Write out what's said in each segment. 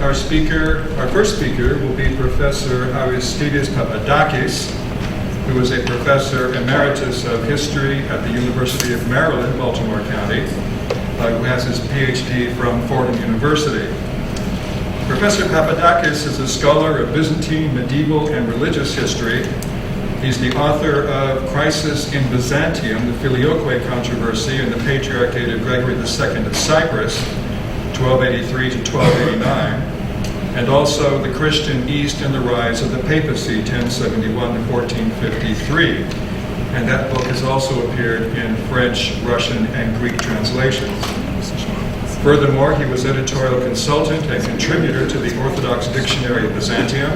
our first speaker will be Professor Aristides Papadakis, who is a professor emeritus of history at the University of Maryland, Baltimore County, who has his PhD from Fordham University. Professor Papadakis is a scholar of Byzantine, medieval, and religious history. He's the author of Crisis in Byzantium, the Filioque controversy and the Patriarchate of Gregory II of Cyprus, 1283 to 1289, and also The Christian East and the Rise of the Papacy, 1071 to 1453. And that book has also appeared in French, Russian, and Greek translations. Furthermore, he was editorial consultant and contributor to the Orthodox Dictionary of Byzantium,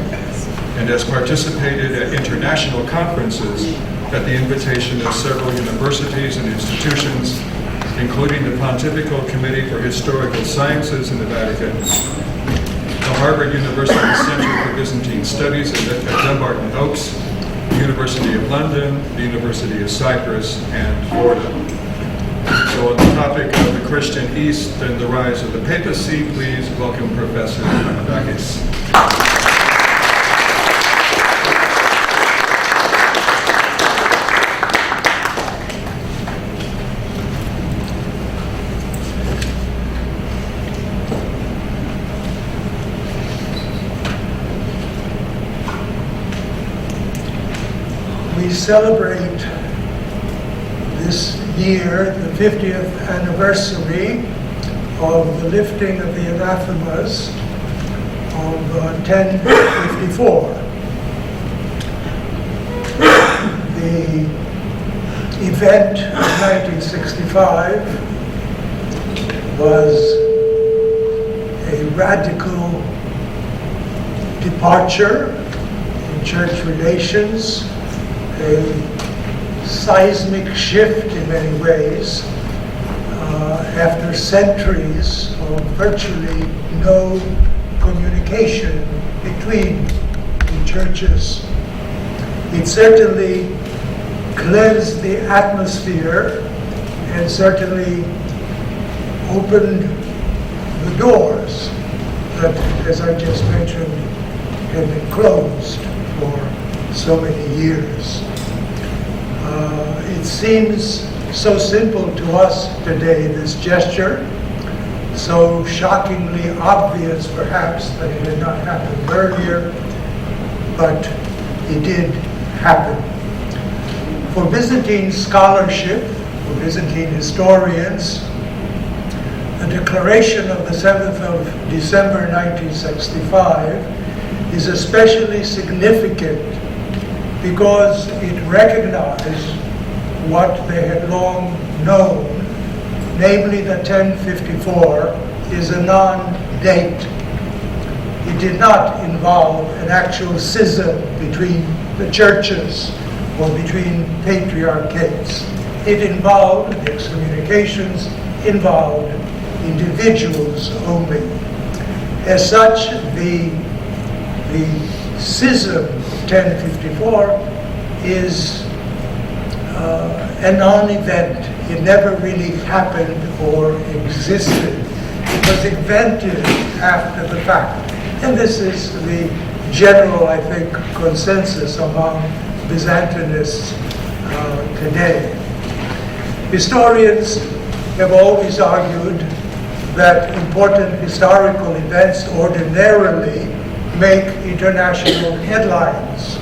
and has participated at international conferences at the invitation of several universities and institutions, including the Pontifical Committee for Historical Sciences in the Vatican, the Harvard University Center for Byzantine Studies at Dumbarton Oaks, the University of London, the University of Cyprus, and Fordham. So on the topic of the Christian East and the rise of the papacy, please welcome Professor Papadakis. We celebrate this year the 50th anniversary of the lifting of the anathemas of 1054. The event of 1965 was a radical departure in church relations, a seismic shift in many ways after centuries of virtually no communication between the churches. It certainly cleansed the atmosphere and certainly opened the doors that, as I just mentioned, had been closed for so many years. It seems so simple to us today, this gesture, so shockingly obvious perhaps that it had not happened earlier, but it did happen. For Byzantine scholarship, for Byzantine historians, the declaration of the 7th of December 1965 is especially significant because it recognized what they had long known, namely that 1054 is a non-date. It did not involve an actual schism between the churches or between patriarchates. It involved, the excommunications involved individuals only. As such, the schism of 1054 is a non-event. It never really happened or existed. It was invented after the fact. And this is the general, I think, consensus among Byzantinists today. Historians have always argued that important historical events ordinarily make international headlines.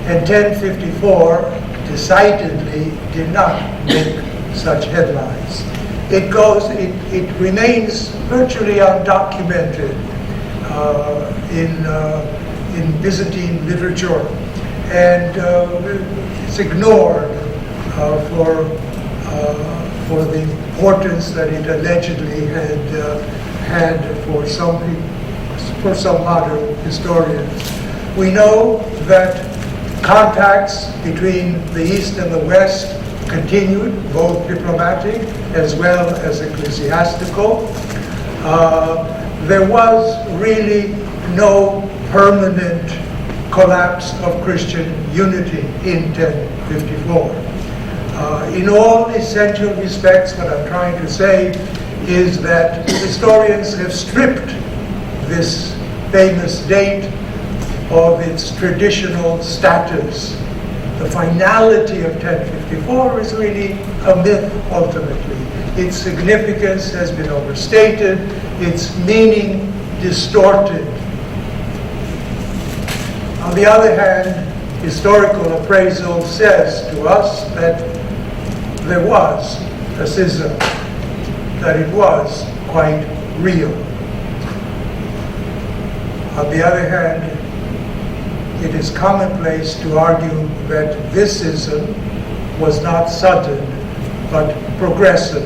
And 1054 decidedly did not make such headlines. It remains virtually undocumented in Byzantine literature, and it's ignored for the importance that it allegedly had for some modern historians. We know that contacts between the East and the West continued, both diplomatic as well as ecclesiastical. There was really no permanent collapse of Christian unity in 1054. In all essential respects, what I'm trying to say is that historians have stripped this famous date of its traditional status. The finality of 1054 is really a myth, ultimately. Its significance has been overstated, its meaning distorted. On the other hand, historical appraisal says to us that there was a schism, that it was quite real. On the other hand, it is commonplace to argue that this schism was not sudden, but progressive.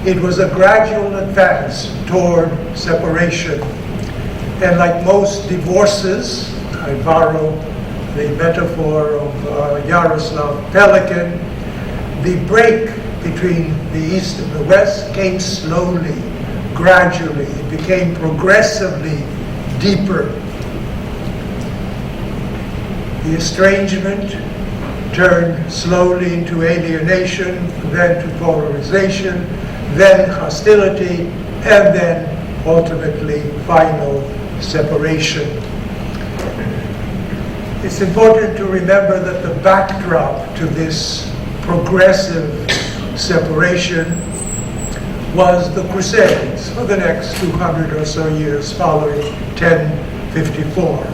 It was a gradual advance toward separation. And like most divorces, I borrow the metaphor of Yaroslav Pelikan, the break between the East and the West came slowly, gradually. It became progressively deeper. The estrangement turned slowly into alienation, then to polarization, then hostility, and then ultimately final separation. It's important to remember that the backdrop to this progressive separation was the Crusades for the next 200 or so years following 1054.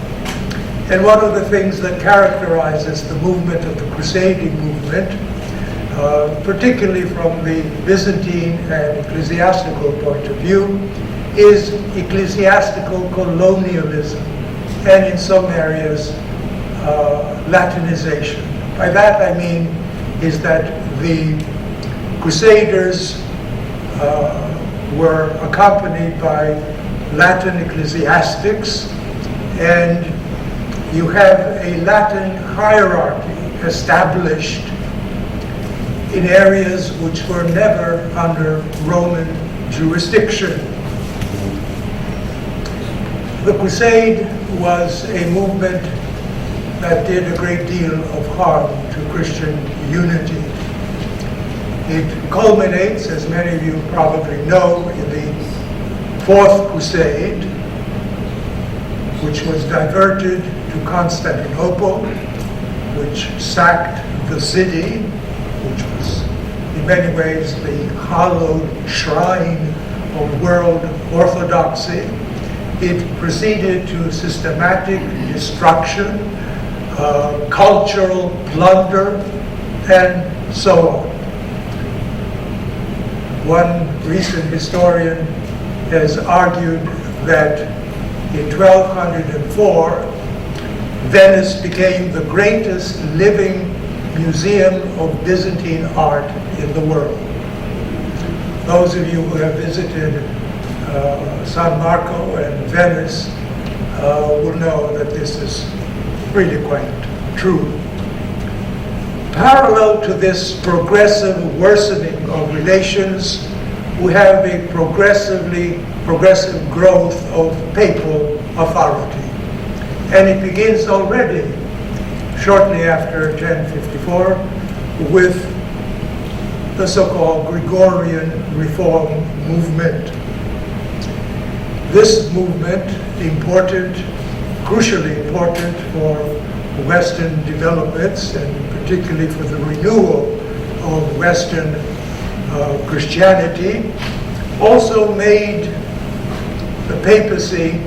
And one of the things that characterizes the movement of the Crusading movement, particularly from the Byzantine and ecclesiastical point of view, is ecclesiastical colonialism, and in some areas, Latinization. By that I mean is that the Crusaders were accompanied by Latin ecclesiastics, and you have a Latin hierarchy established in areas which were never under Roman jurisdiction. The Crusade was a movement that did a great deal of harm to Christian unity. It culminates, as many of you probably know, in the Fourth Crusade, which was diverted to Constantinople, which sacked the city, which was in many ways the hallowed shrine of world orthodoxy. It proceeded to systematic destruction, cultural plunder, and so on. One recent historian has argued that in 1204, Venice became the greatest living museum of Byzantine art in the world. Those of you who have visited San Marco and Venice will know that this is really quite true. Parallel to this progressive worsening of relations, we have a progressive growth of papal authority. And it begins already, shortly after 1054, with the so-called Gregorian Reform movement. This movement, important, crucially important for Western developments, and particularly for the renewal of Western Christianity, also made the papacy,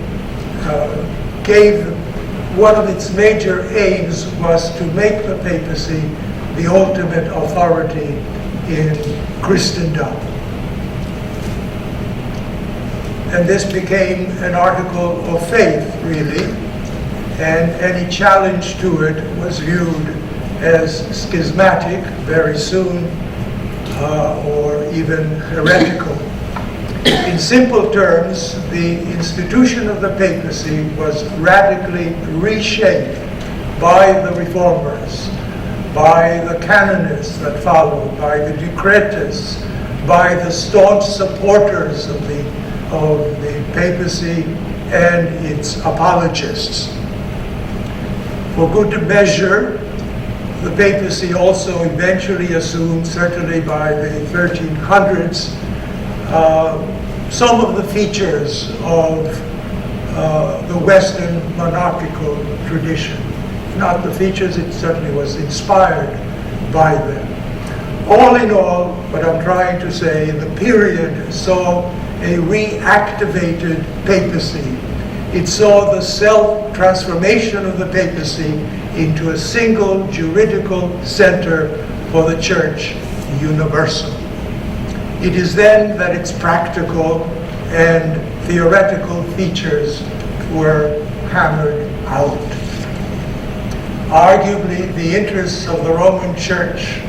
gave one of its major aims was to make the papacy the ultimate authority in Christendom. And this became an article of faith, really, and any challenge to it was viewed as schismatic very soon, or even heretical. In simple terms, the institution of the papacy was radically reshaped by the reformers, by the canonists that followed, by the decretists, by the staunch supporters of the papacy and its apologists. For good measure, the papacy also eventually assumed, certainly by the 1300s, some of the features of the Western monarchical tradition. Not the features, it certainly was inspired by them. All in all, what I'm trying to say, the period saw a reactivated papacy. It saw the self-transformation of the papacy into a single juridical center for the Church universal. It is then that its practical and theoretical features were hammered out. Arguably, the interests of the Roman Church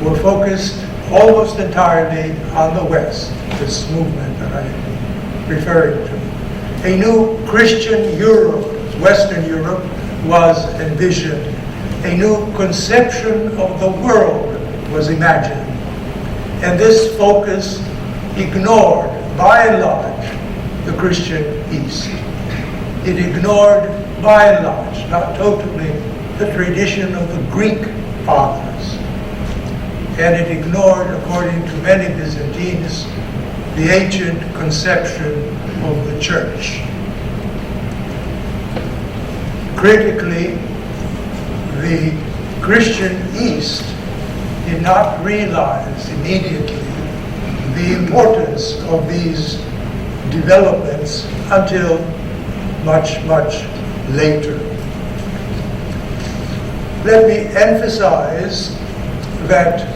were focused almost entirely on the West, this movement that I'm referring to. A new Christian Europe, Western Europe, was envisioned. A new conception of the world was imagined. And this focus ignored, by and large, the Christian East. It ignored, by and large, not totally, the tradition of the Greek fathers. And it ignored, according to many Byzantines, the ancient conception of the Church. Critically, the Christian East did not realize immediately the importance of these developments until much, much later. Let me emphasize that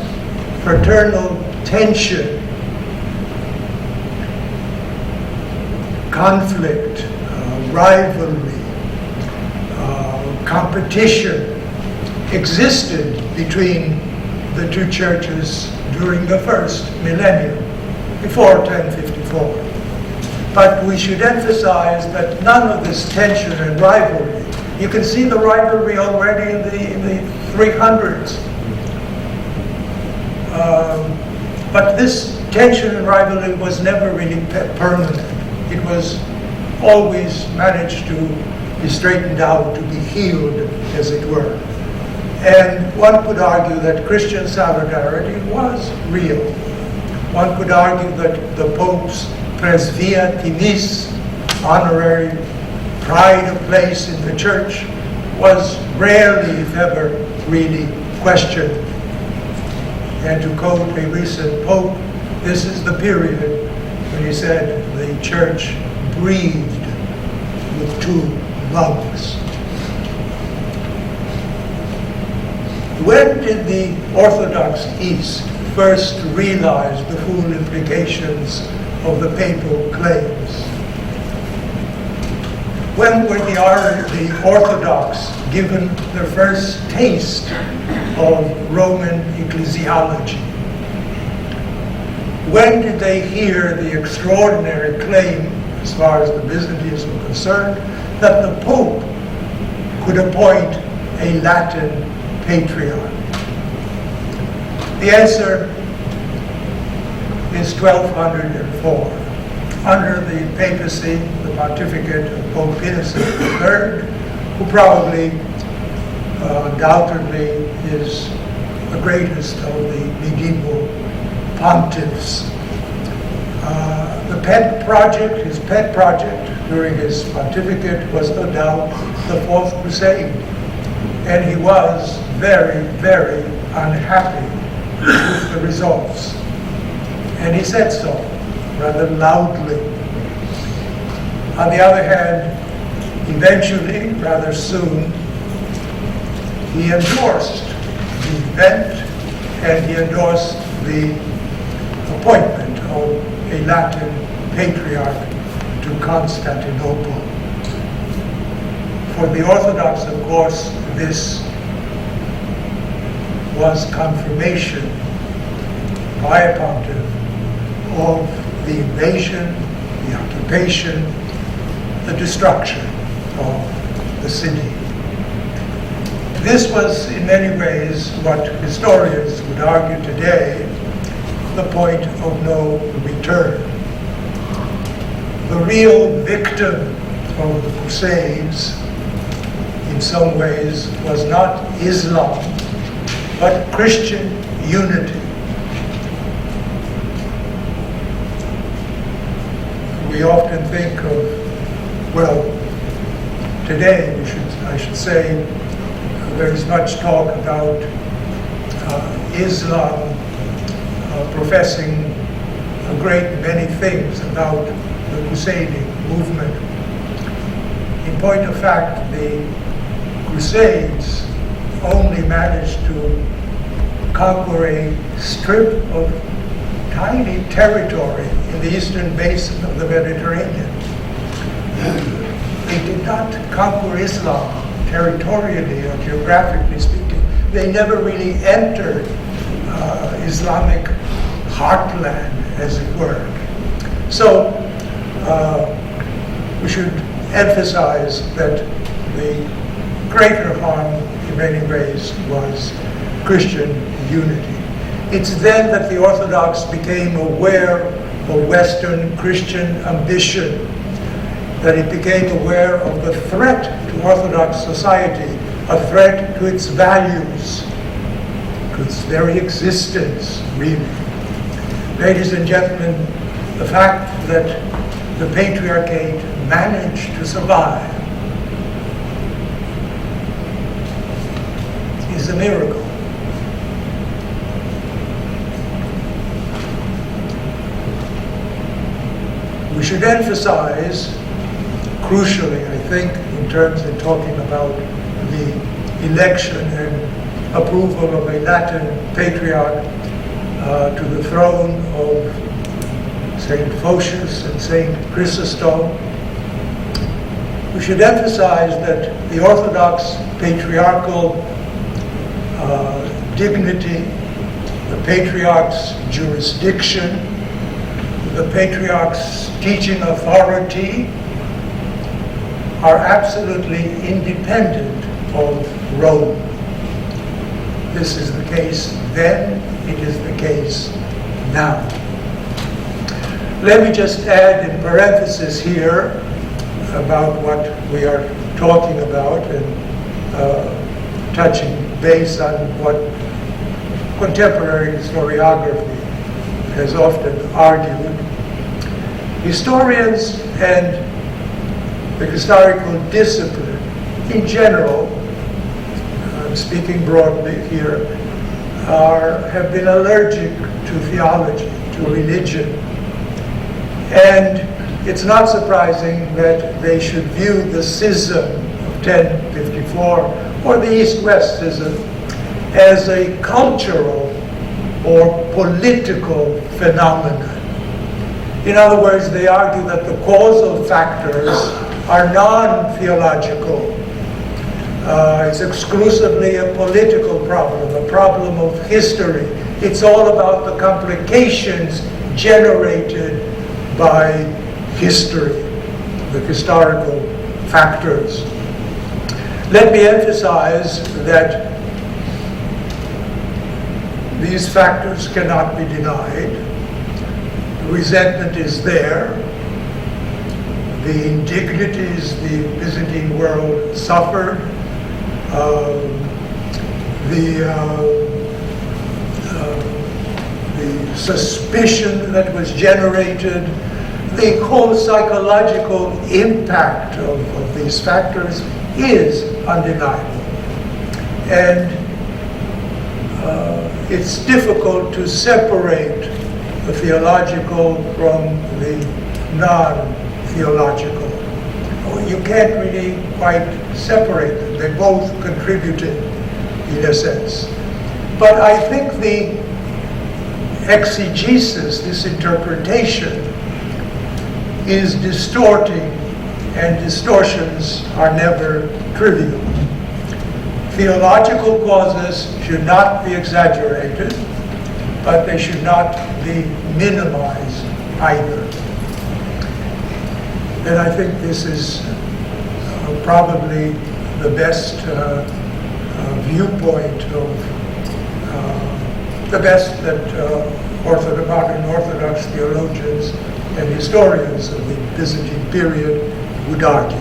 fraternal tension, conflict, rivalry, competition existed between the two churches during the first millennium, before 1054. But we should emphasize that none of this tension and rivalry, you can see the rivalry already in the 300s. But this tension and rivalry was never really permanent. It was always managed to be straightened out, to be healed, as it were. And one could argue that Christian solidarity was real. One could argue that the Pope's presvia timis, honorary pride of place in the Church, was rarely, if ever, really questioned. And to quote a recent Pope, this is the period when he said the Church breathed with two lungs. When did the Orthodox East first realize the full implications of the papal claims? When were the Orthodox given their first taste of Roman ecclesiology? When did they hear the extraordinary claim, as far as the Byzantines were concerned, that the Pope could appoint a Latin patriarch? The answer is 1204. Under the papacy, the pontificate of Pope Innocent III, who probably, undoubtedly, is the greatest of the medieval pontiffs. His pet project during his pontificate was no doubt the Fourth Crusade. And he was very, very unhappy with the results. And he said so, rather loudly. On the other hand, eventually, rather soon, he endorsed the event and he endorsed the appointment of a Latin patriarch to Constantinople. For the Orthodox, of course, this was confirmation by a pontiff of the invasion, the occupation, the destruction of the city. This was, in many ways, what historians would argue today, the point of no return. The real victim of the Crusades, in some ways, was not Islam, but Christian unity. we often think of, well, today I should say, there's much talk about Islam professing a great many things about the Crusading movement. In point of fact, the Crusades only managed to conquer a strip of tiny territory in the eastern basin of the Mediterranean. They did not conquer Islam territorially or geographically speaking. They never really entered Islamic heartland, as it were. So we should emphasize that the greater harm in many ways was Christian unity. It's then that the Orthodox became aware of Western Christian ambition, that it became aware of the threat to Orthodox society, a threat to its values, to its very existence, really. Ladies and gentlemen, the fact that the Patriarchate managed to survive is a miracle. We should emphasize, crucially, I think, in terms of talking about the election and approval of a Latin patriarch to the throne of St. Photius and St. Chrysostom, we should emphasize that the Orthodox patriarchal dignity, the patriarch's jurisdiction, the patriarch's teaching authority are absolutely independent of Rome. This is the case then, it is the case now. Let me just add in parenthesis here about what we are talking about and touching base on what contemporary historiography has often argued. Historians and the historical discipline in general, I'm speaking broadly here, have been allergic to theology, to religion. And it's not surprising that they should view the schism of 1054 or the East-West schism as a cultural or political phenomenon. In other words, they argue that the causal factors are non-theological. It's exclusively a political problem, a problem of history. It's all about the complications generated by history, the historical factors. Let me emphasize that these factors cannot be denied. Resentment is there. The indignities the Byzantine world suffered, the suspicion that was generated, the whole psychological impact of these factors is undeniable. And it's difficult to separate the theological from the non-theological. You can't really quite separate them. They both contributed in a sense. But I think the exegesis, this interpretation, is distorting, and distortions are never trivial. Theological causes should not be exaggerated, but they should not be minimized either. And I think this is probably the best viewpoint of the best that modern Orthodox theologians and historians of the Byzantine period would argue.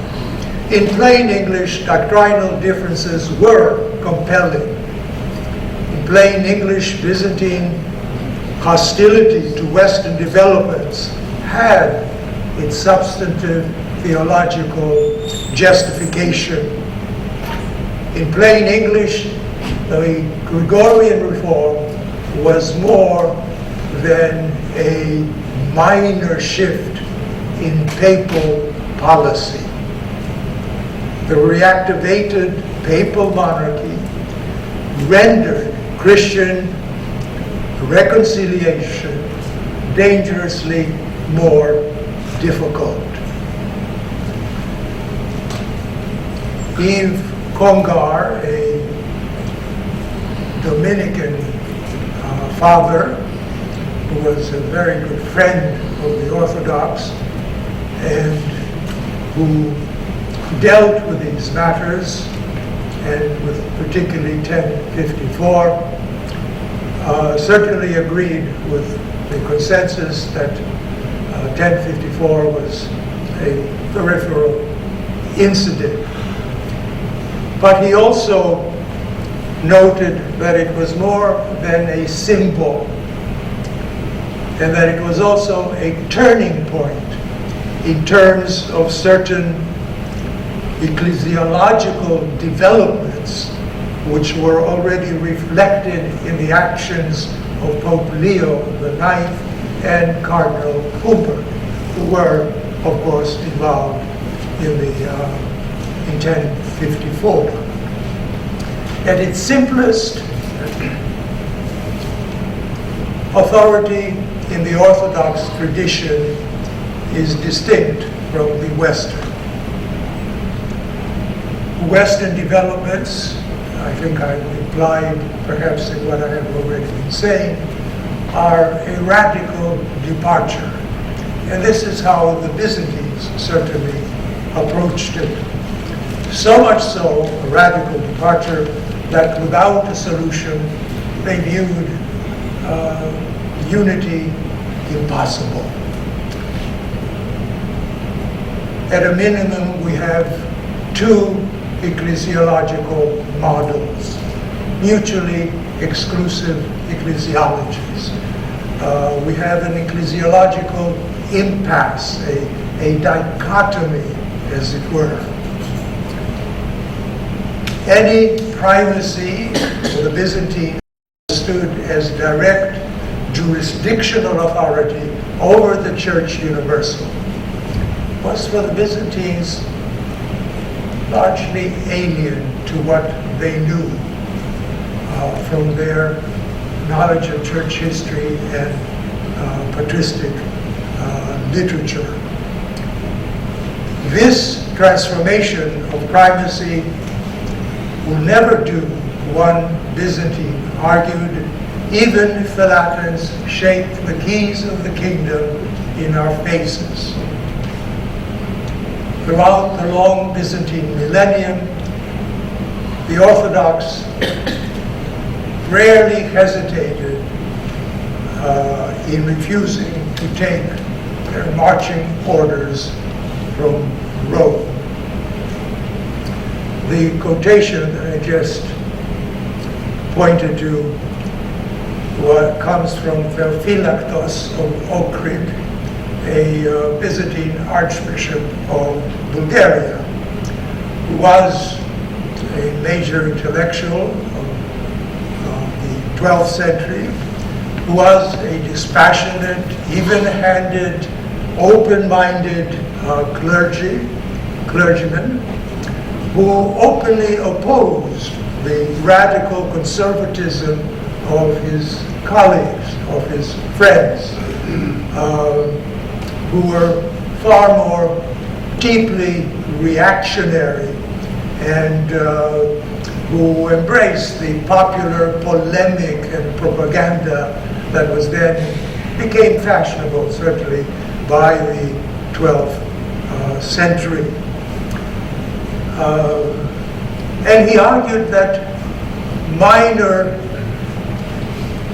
In plain English, doctrinal differences were compelling. In plain English, Byzantine hostility to Western developments had its substantive theological justification. In plain English, the Gregorian reform was more than a minor shift in papal policy. The reactivated papal monarchy rendered Christian reconciliation dangerously more difficult. Yves Congar, a Dominican father who was a very good friend of the Orthodox and who dealt with these matters, and with particularly 1054, certainly agreed with the consensus that 1054 was a peripheral incident. But he also noted that it was more than a symbol, and that it was also a turning point in terms of certain ecclesiological developments which were already reflected in the actions of Pope Leo IX and Cardinal Humbert, who were, of course, involved in 1054. At its simplest, authority in the Orthodox tradition is distinct from the Western. Western developments, I think I've implied perhaps in what I have already been saying, are a radical departure. And this is how the Byzantines certainly approached it. So much so, a radical departure, that without a solution, they viewed unity impossible. At a minimum, we have two ecclesiological models, mutually exclusive ecclesiologies. We have an ecclesiological impasse, a dichotomy, as it were. Any primacy for the Byzantines stood as direct jurisdictional authority over the Church Universal was for the Byzantines largely alien to what they knew from their knowledge of church history and patristic literature. This transformation of primacy will never do, one Byzantine argued, even if the Latins shake the keys of the kingdom in our faces. Throughout the long Byzantine millennium, the Orthodox rarely hesitated in refusing to take their marching orders from Rome. The quotation I just pointed to comes from Theophylactos of Ohrid, a Byzantine archbishop of Bulgaria, who was a major intellectual of the 12th century, who was a dispassionate, even-handed, open-minded clergyman, who openly opposed the radical conservatism of his colleagues, of his friends, who were far more deeply reactionary and who embraced the popular polemic and propaganda that was then became fashionable, certainly by the 12th century. And he argued that minor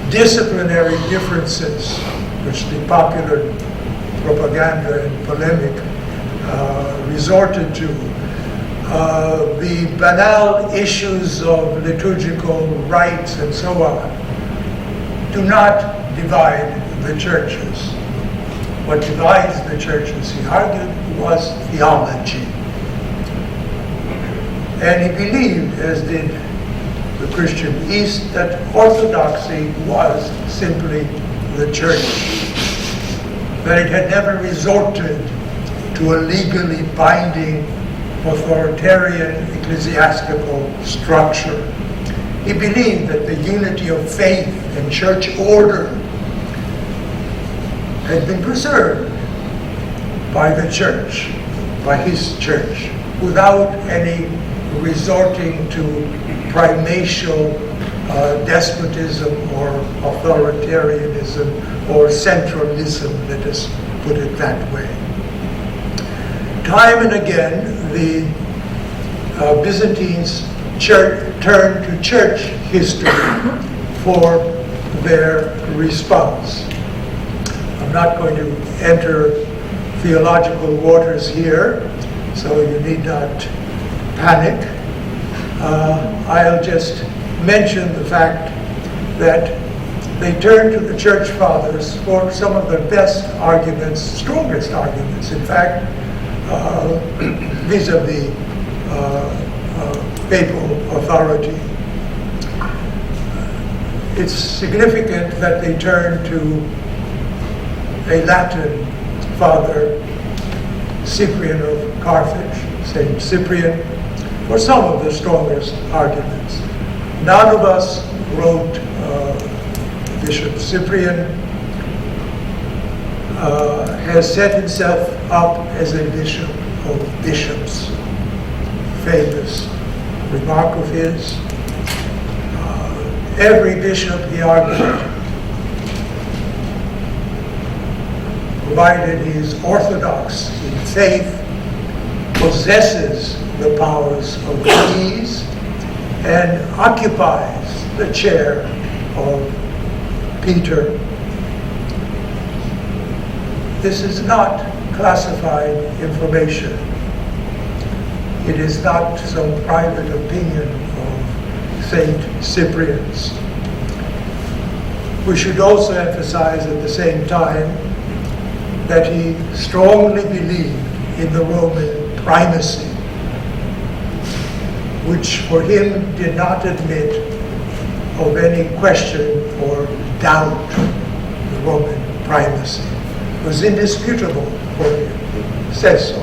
disciplinary differences, which the popular propaganda and polemic resorted to, the banal issues of liturgical rites and so on, do not divide the churches. what divides the church, as he argued, was theology. And he believed, as did the Christian East, that orthodoxy was simply the church, that it had never resorted to a legally binding authoritarian ecclesiastical structure. He believed that the unity of faith and church order had been preserved by the church, by his church, without any resorting to primatial despotism or authoritarianism or centralism, let us put it that way. Time and again, the Byzantines turned to church history for their response. I'm not going to enter theological waters here, so you need not panic. I'll just mention the fact that they turned to the church fathers for some of the best arguments, strongest arguments, in fact, vis-a-vis papal authority. It's significant that they turned to a Latin father, Cyprian of Carthage, Saint Cyprian, for some of the strongest arguments. None of us wrote Bishop Cyprian has set himself up as a bishop of bishops. Famous remark of his. Every bishop, he argued, provided he is orthodox in faith, possesses the powers of keys, and occupies the chair of Peter. This is not classified information. It is not some private opinion of Saint Cyprian's. We should also emphasize at the same time that he strongly believed in the Roman primacy, which for him did not admit of any question or doubt. The Roman primacy was indisputable for him. He says so.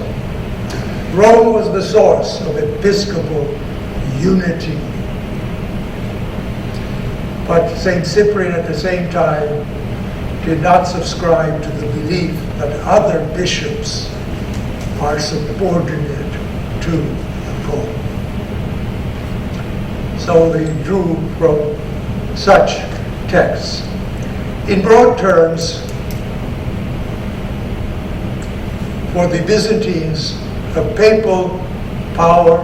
Rome was the source of episcopal unity. But St. Cyprian at the same time did not subscribe to the belief that other bishops are subordinate to the Pope. So they drew from such texts. In broad terms, for the Byzantines, a papal power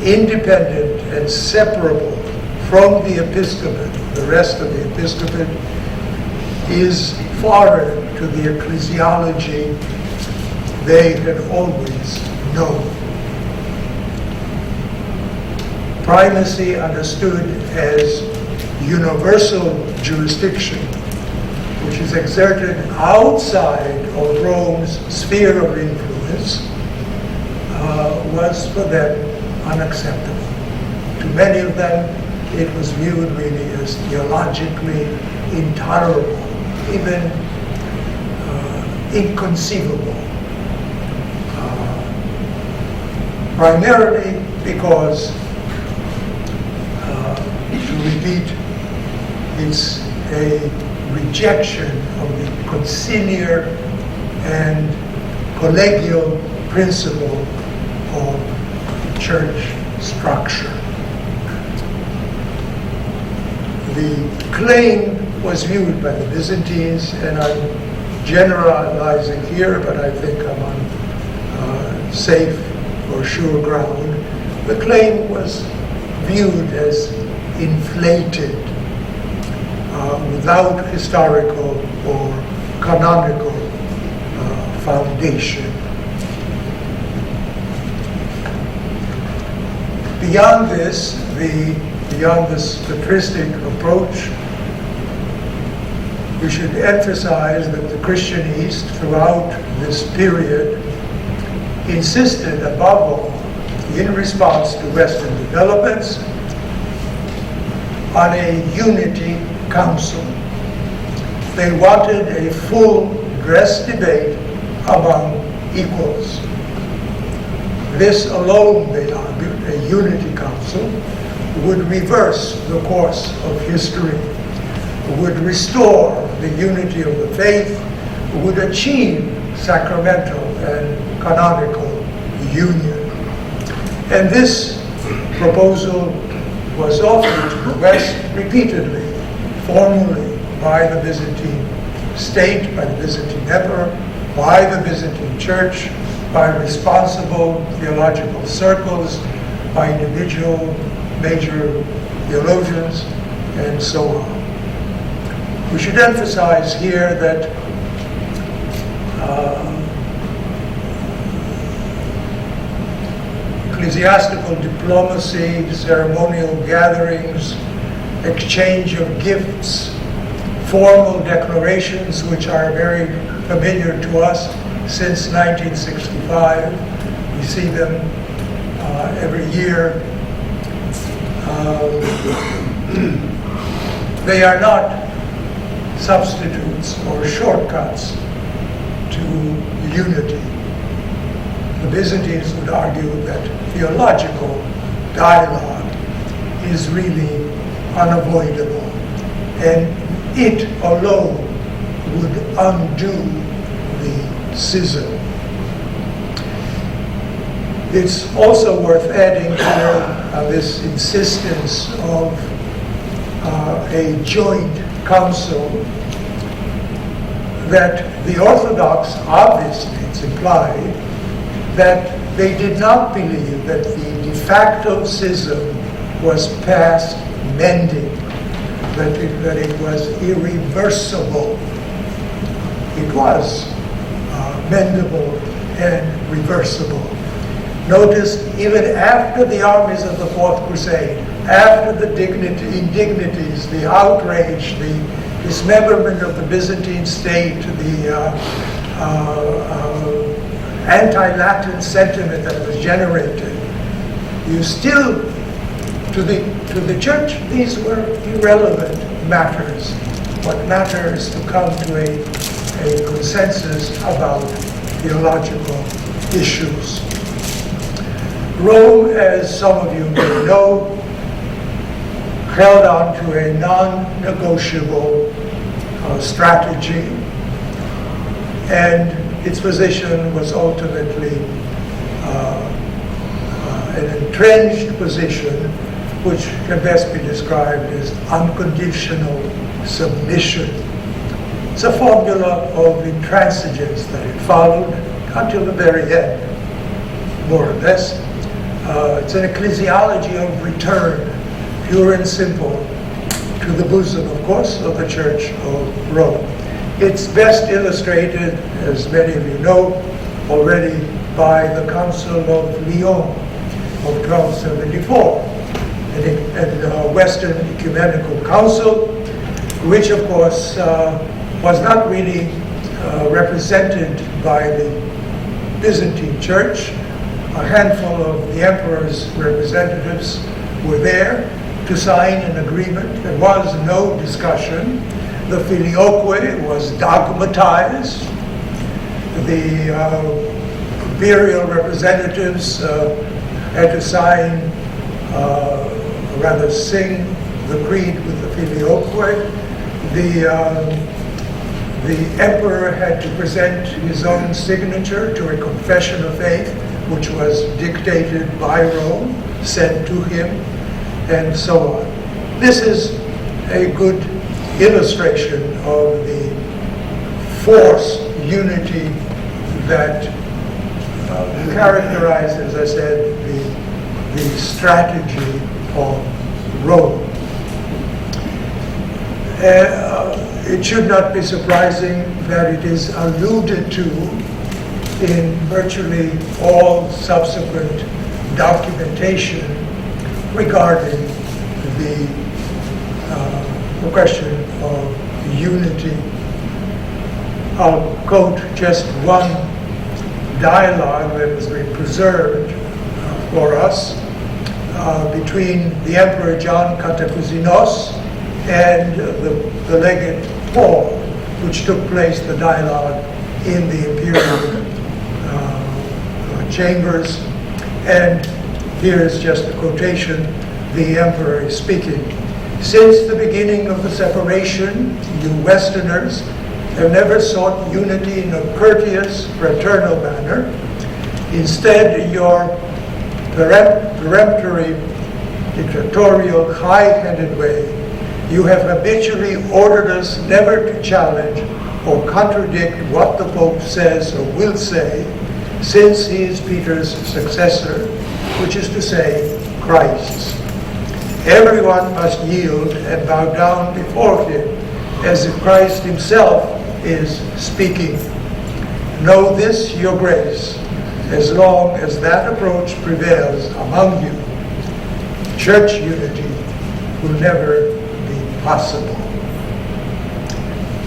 independent and separable from the episcopate, the rest of the episcopate, is foreign to the ecclesiology they had always known. Primacy understood as universal jurisdiction, which is exerted outside of Rome's sphere of influence, was for them unacceptable. To many of them, it was viewed really as theologically intolerable, even inconceivable. Primarily because, to repeat, it's a rejection of the conciliar and collegial principle of church structure. The claim was viewed by the Byzantines, and I'm generalizing here, but I think I'm on safe or sure ground. The claim was viewed as inflated, without historical or canonical foundation. Beyond this, beyond this patristic approach, We should emphasize that the Christian East, throughout this period, insisted above all, in response to Western developments, on a unity council. They wanted a full dress debate among equals. This alone, they argued, a unity council, would reverse the course of history, would restore the unity of the faith, would achieve sacramental and canonical union. And this proposal was offered to the West repeatedly, formally, by the Byzantine state, by the Byzantine emperor, by the Byzantine church, by responsible theological circles, by individual major theologians, and so on. We should emphasize here that ecclesiastical diplomacy, ceremonial gatherings, exchange of gifts, formal declarations, which are very familiar to us since 1965. We see them every year. They are not substitutes or shortcuts to unity. The Byzantines would argue that theological dialogue is really unavoidable, and it alone would undo the schism. It's also worth adding here this insistence of a joint council, that the Orthodox, obviously it's implied, that they did not believe that the de facto schism was past mending, that it was irreversible. It was mendable and reversible. Notice, even after the armies of the Fourth Crusade, after the indignities, the outrage, the dismemberment of the Byzantine state, the anti-Latin sentiment that was generated, you still, to the church, these were irrelevant matters. What matters is to come to a consensus about theological issues. Rome, as some of you may know, held on to a non-negotiable strategy, and its position was ultimately an entrenched position, which can best be described as unconditional submission. It's a formula of intransigence that it followed until the very end, more or less. It's an ecclesiology of return, pure and simple, to the bosom, of course, of the Church of Rome. It's best illustrated, as many of you know already, by the Council of Lyon of 1274, a Western Ecumenical Council, which, of course, was not really represented by the Byzantine Church. A handful of the emperor's representatives were there to sign an agreement. There was no discussion. The filioque was dogmatized. The imperial representatives had to sign, rather sing the creed with the filioque. The emperor had to present his own signature to a confession of faith, which was dictated by Rome, sent to him, and so on. This is a good illustration of the force, unity that characterized, as I said, the strategy of Rome. It should not be surprising that it is alluded to in virtually all subsequent documentation regarding the question of unity. I'll quote just one dialogue that has been preserved for us between the Emperor John Cantacuzenios and the legate Paul, which took place, the dialogue, in the imperial chambers. And here is just a quotation. The emperor is speaking. "Since the beginning of the separation, you Westerners have never sought unity in a courteous, fraternal manner. Instead, your peremptory, dictatorial, high-handed way, you have habitually ordered us never to challenge or contradict what the Pope says or will say, since he is Peter's successor, which is to say, Christ's. Everyone must yield and bow down before him, as if Christ himself is speaking. Know this, your grace, as long as that approach prevails among you, church unity will never be possible."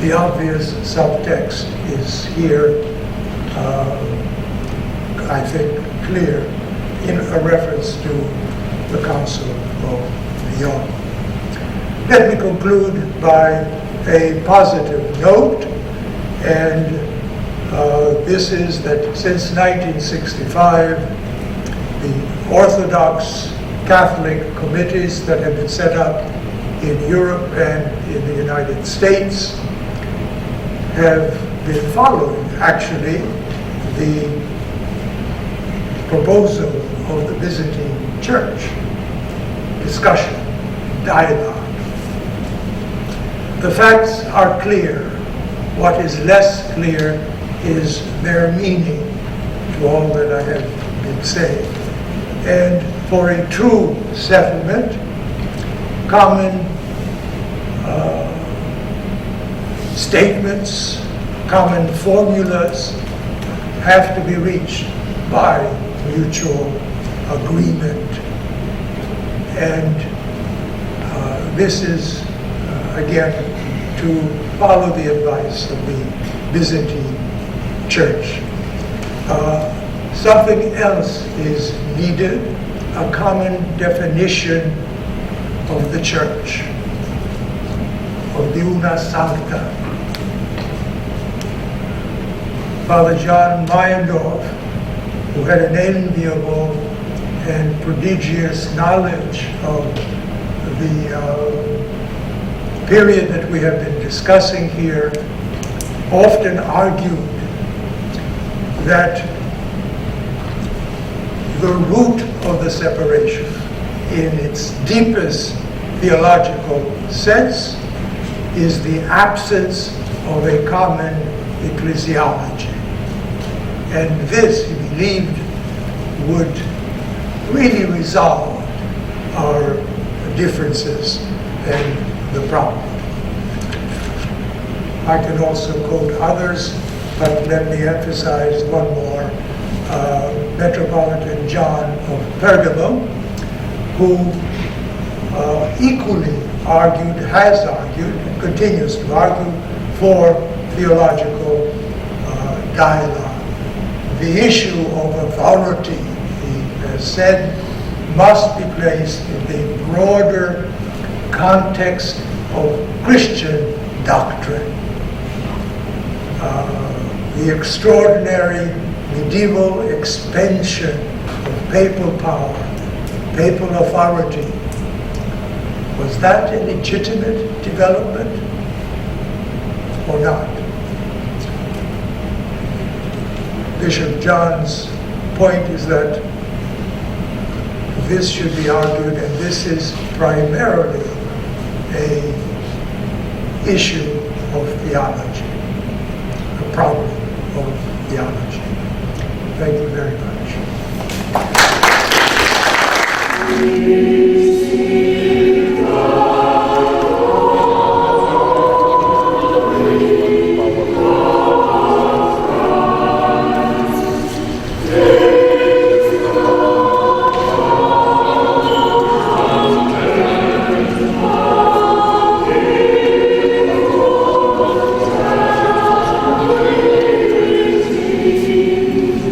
The obvious subtext is here, I think, clear in a reference to the Council of Lyon. Let me conclude by a positive note, and this is that since 1965, the Orthodox Catholic committees that have been set up in Europe and in the United States have been following, actually, the proposal of the Byzantine Church. Discussion, dialogue. The facts are clear. What is less clear is their meaning to all that I have been saying. And for a true settlement, common statements, common formulas have to be reached by mutual agreement. And this is, again, to follow the advice of the Byzantine Church. Something else is needed, a common definition of the Church, of the Una Sancta. Father John Meyendorff, who had an enviable and prodigious knowledge of the period that we have been discussing here, often argued that the root of the separation, in its deepest theological sense, is the absence of a common ecclesiology. And this, he believed, would really resolve our differences and the problem. I can also quote others, but let me emphasize one more. Metropolitan John of Pergamum, who equally argued, has argued, and continues to argue for theological dialogue. The issue of authority, he has said, must be placed in the broader context of Christian doctrine. The extraordinary medieval expansion of papal power, papal authority, was that a legitimate development or not? Bishop John's point is that this should be argued, and this is primarily an issue of theology, a problem of theology. Thank you very much.